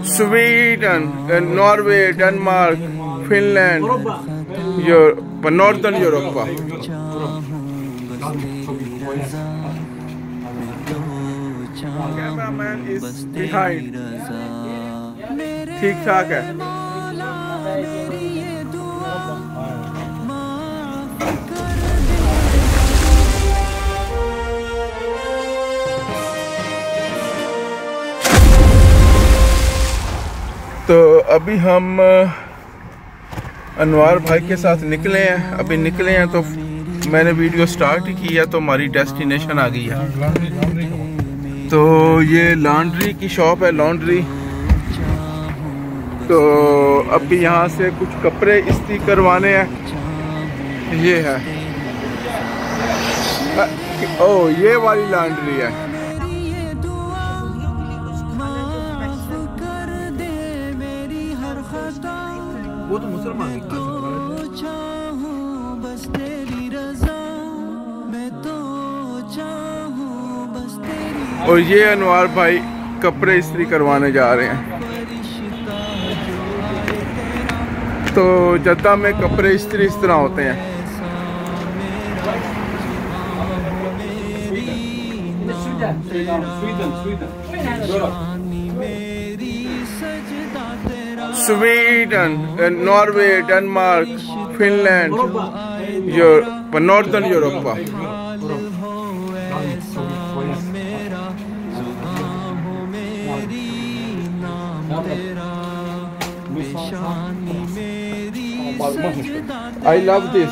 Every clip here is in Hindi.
Sweden, Norway, Denmark, Finland, Northern Europe. Cameraman is behind. ठीक ठाक है। तो अभी हम अनवार भाई के साथ निकले हैं। अभी निकले हैं तो मैंने वीडियो स्टार्ट ही की है तो हमारी डेस्टिनेशन आ गई है। तो ये लॉन्ड्री की शॉप है, लॉन्ड्री। तो अभी यहाँ से कुछ कपड़े इस्त्री करवाने हैं। ये है, ओ ये वाली लॉन्ड्री है। वो तो मुसलमान और ये अनवार भाई कपड़े इस्त्री करवाने जा रहे हैं। तो जद्दा में कपड़े इस्त्री इस तरह होते हैं। Sweden, Norway, Denmark, Finland, northern Europe. I love this.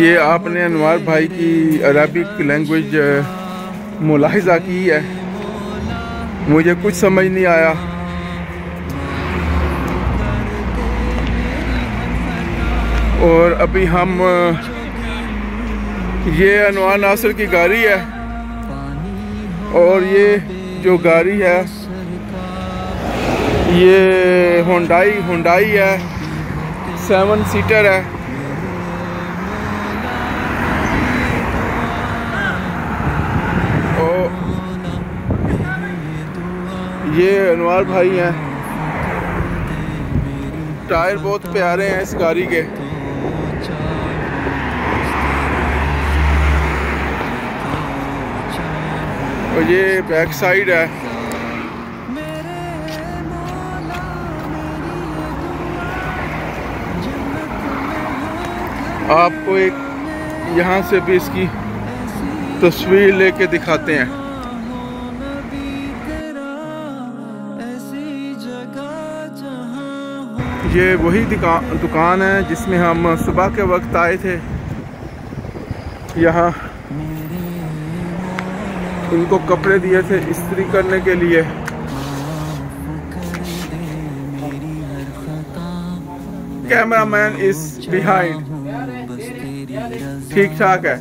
ये आपने अनवार भाई की अरबिक लैंग्वेज मुलाहिजा की है, मुझे कुछ समझ नहीं आया। और अभी हम ये अनवार नासिर की गाड़ी है और ये जो गाड़ी है ये हुंडई है, 7 सीटर है। ये अनवार भाई हैं। टायर बहुत प्यारे हैं इस गाड़ी के। और ये बैक साइड है। आपको एक यहाँ से भी इसकी तस्वीर लेके दिखाते हैं। ये वही दुकान है जिसमें हम सुबह के वक्त आए थे। यहाँ इनको कपड़े दिए थे इस्त्री करने के लिए। Cameraman is behind. ठीक ठाक है।